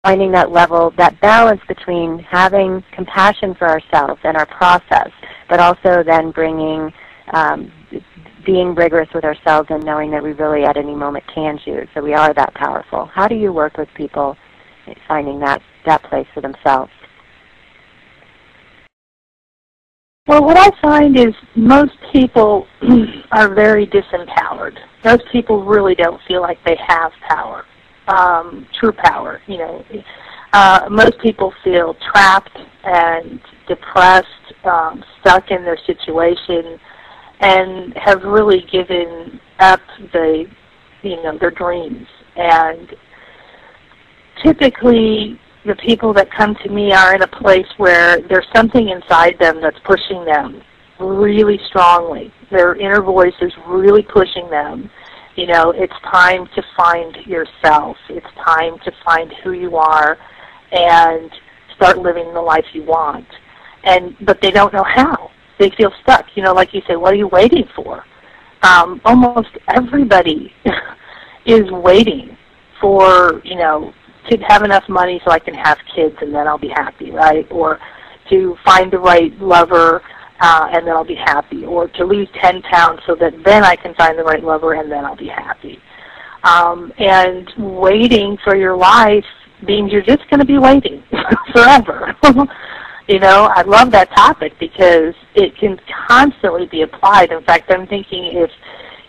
finding that level, that balance between having compassion for ourselves and our process, but also then bringing, being rigorous with ourselves and knowing that we really at any moment can choose, so we are that powerful. How do you work with people finding that place for themselves? Well, what I find is most people are very disempowered. Most people really don't feel like they have power, true power. You know, most people feel trapped and depressed, stuck in their situation, and have really given up their dreams. And typically, the people that come to me are in a place where there's something inside them that's pushing them really strongly. Their inner voice is really pushing them. You know, it's time to find yourself. It's time to find who you are and start living the life you want. But they don't know how. They feel stuck. You know, like you say, what are you waiting for? Almost everybody is waiting for, you know, to have enough money so I can have kids and then I'll be happy, right? Or to find the right lover and then I'll be happy. Or to lose 10 pounds so that then I can find the right lover and then I'll be happy. And waiting for your life means you're just going to be waiting forever. You know, I love that topic because it can constantly be applied. In fact, I'm thinking if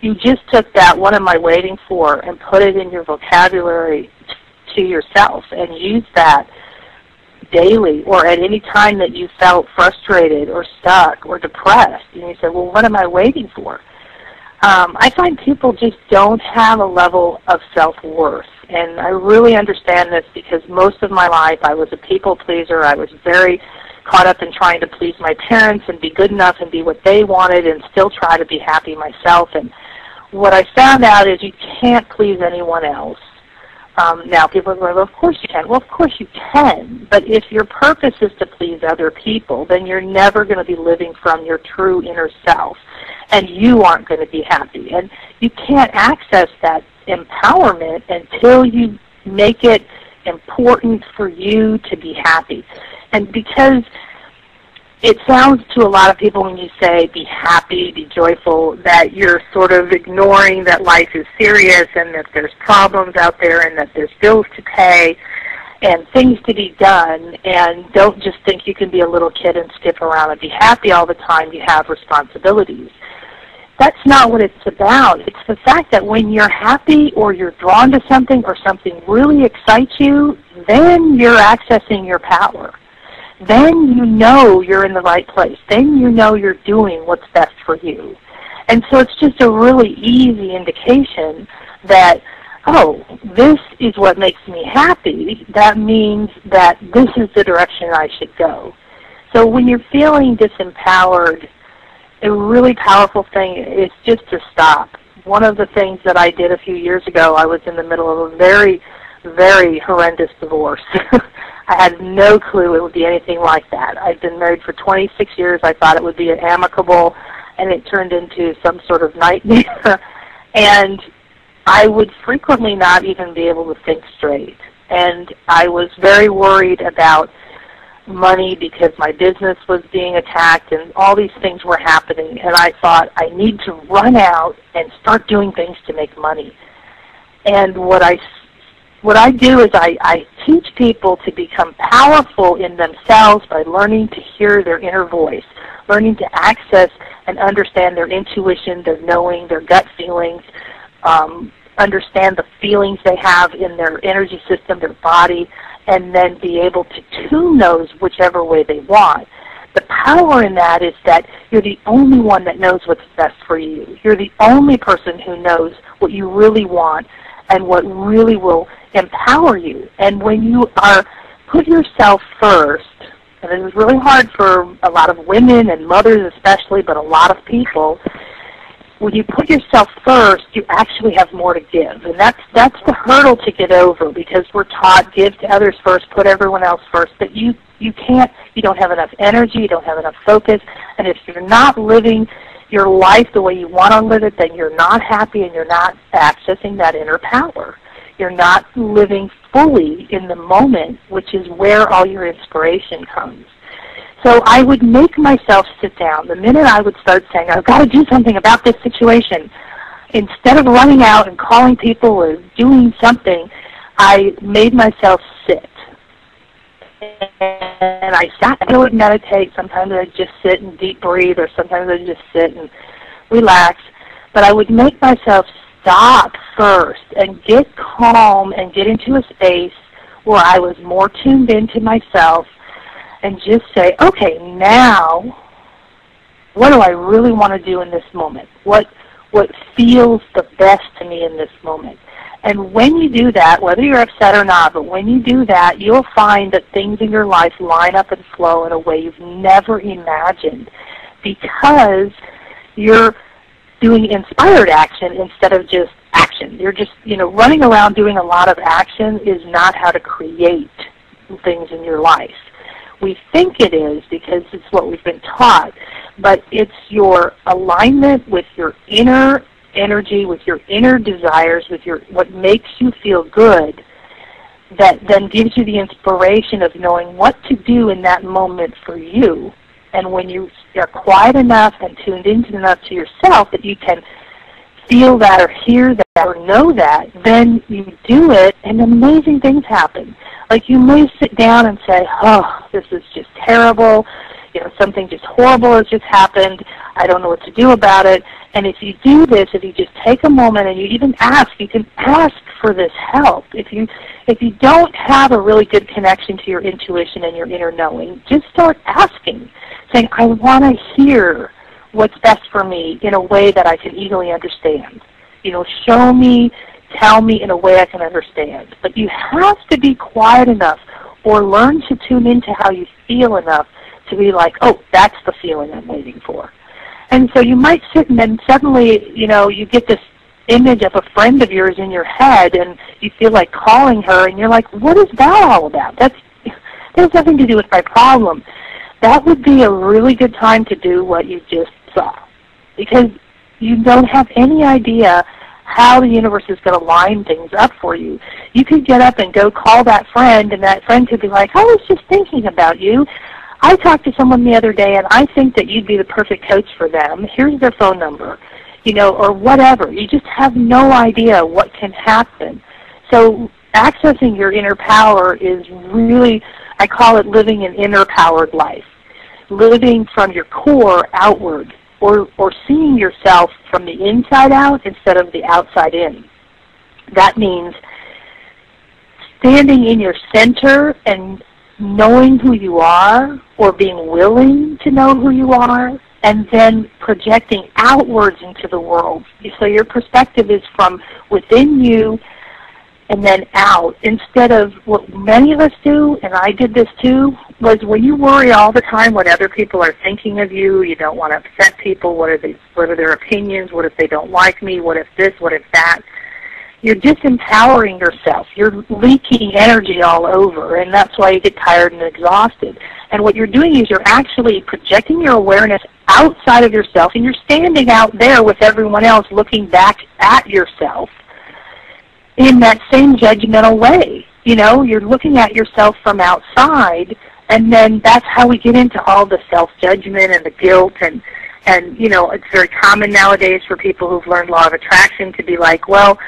you just took that, what am I waiting for, and put it in your vocabulary to yourself and use that daily or at any time that you felt frustrated or stuck or depressed, and you say, well, what am I waiting for? I find people just don't have a level of self-worth. And I really understand this because most of my life I was a people pleaser. I was very caught up in trying to please my parents and be good enough and be what they wanted and still try to be happy myself. And what I found out is you can't please anyone else. Now people are going, well, of course you can. Well, of course you can. But if your purpose is to please other people, then you're never going to be living from your true inner self. And you aren't going to be happy. And you can't access that empowerment until you make it important for you to be happy. And because it sounds to a lot of people when you say be happy, be joyful, that you're sort of ignoring that life is serious and that there's problems out there and that there's bills to pay and things to be done, and don't just think you can be a little kid and skip around and be happy all the time. You have responsibilities. That's not what it's about. It's the fact that when you're happy or you're drawn to something or something really excites you, then you're accessing your power. Then you know you're in the right place. Then you know you're doing what's best for you. And so it's just a really easy indication that, oh, this is what makes me happy. That means that this is the direction I should go. So when you're feeling disempowered, a really powerful thing is just to stop. One of the things that I did a few years ago, I was in the middle of a very, very horrendous divorce. I had no clue it would be anything like that. I'd been married for 26 years. I thought it would be amicable, and it turned into some sort of nightmare. And I would frequently not even be able to think straight. And I was very worried about money because my business was being attacked and all these things were happening, and I thought I need to run out and start doing things to make money. And what I do is I teach people to become powerful in themselves by learning to hear their inner voice, learning to access and understand their intuition, their knowing, their gut feelings, understand the feelings they have in their energy system, their body, and then be able to tune those whichever way they want. The power in that is that you're the only one that knows what's best for you. You're the only person who knows what you really want and what really will empower you. And when you put yourself first, and it is really hard for a lot of women and mothers especially, but a lot of people, when you put yourself first, you actually have more to give. And that's the hurdle to get over, because we're taught give to others first, put everyone else first. But you can't, you don't have enough energy, you don't have enough focus. And if you're not living your life the way you want to live it, then you're not happy and you're not accessing that inner power. You're not living fully in the moment, which is where all your inspiration comes. So I would make myself sit down. The minute I would start saying, I've got to do something about this situation, instead of running out and calling people or doing something, I made myself sit. And I sat and I would meditate. Sometimes I'd just sit and deep breathe, or sometimes I'd just sit and relax. But I would make myself stop first and get calm and get into a space where I was more tuned into myself and just say, okay, now what do I really want to do in this moment? What feels the best to me in this moment? And when you do that, whether you're upset or not, but when you do that, you'll find that things in your life line up and flow in a way you've never imagined, because you're doing inspired action instead of just action. You're just, running around doing a lot of action is not how to create things in your life. We think it is because it's what we've been taught, but it's your alignment with your inner energy, with your inner desires, with what makes you feel good, that then gives you the inspiration of knowing what to do in that moment for you. And when you are quiet enough and tuned in enough to yourself that you can feel that or hear that or know that, then you do it and amazing things happen. Like you may sit down and say, oh, this is just terrible. Something just horrible has just happened. I don't know what to do about it. And if you do this, if you just take a moment and you even ask, you can ask for this help. If you don't have a really good connection to your intuition and your inner knowing, just start asking, saying, I want to hear what's best for me in a way that I can easily understand. Show me, tell me in a way I can understand. But you have to be quiet enough or learn to tune into how you feel enough to be like, oh, that's the feeling I'm waiting for. And so you might sit and then suddenly, you get this image of a friend of yours in your head and you feel like calling her and you're like, what is that all about? That has nothing to do with my problem. That would be a really good time to do what you just saw, because you don't have any idea how the universe is going to line things up for you. You could get up and go call that friend, and that friend could be like, I was just thinking about you. I talked to someone the other day, and I think that you'd be the perfect coach for them. Here's their phone number, or whatever. You just have no idea what can happen. So accessing your inner power is really, I call it living an inner-powered life, living from your core outward, or seeing yourself from the inside out instead of the outside in. That means standing in your center and knowing who you are, or being willing to know who you are, and then projecting outwards into the world. So your perspective is from within you and then out, instead of what many of us do, and I did this too, was when you worry all the time what other people are thinking of you, you don't want to upset people, what are their opinions, what if they don't like me, what if this, what if that. You're disempowering yourself. You're leaking energy all over, and that's why you get tired and exhausted. And what you're doing is you're actually projecting your awareness outside of yourself, and you're standing out there with everyone else looking back at yourself in that same judgmental way. You're looking at yourself from outside, and then that's how we get into all the self-judgment and the guilt, and it's very common nowadays for people who've learned law of attraction to be like, well,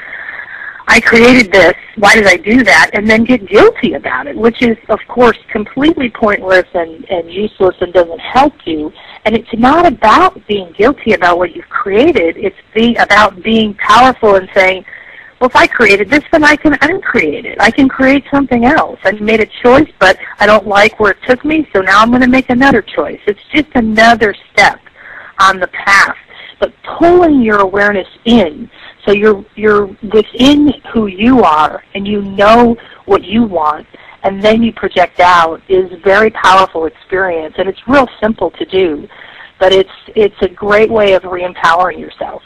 I created this, why did I do that, and then get guilty about it, which is, of course, completely pointless and useless and doesn't help you. And it's not about being guilty about what you've created. It's about being powerful and saying, well, if I created this, then I can uncreate it. I can create something else. I made a choice, but I don't like where it took me, so now I'm going to make another choice. It's just another step on the path. But pulling your awareness in, so you're within who you are, and you know what you want, and then you project out, is a very powerful experience, and it's real simple to do, but it's a great way of re-empowering yourself.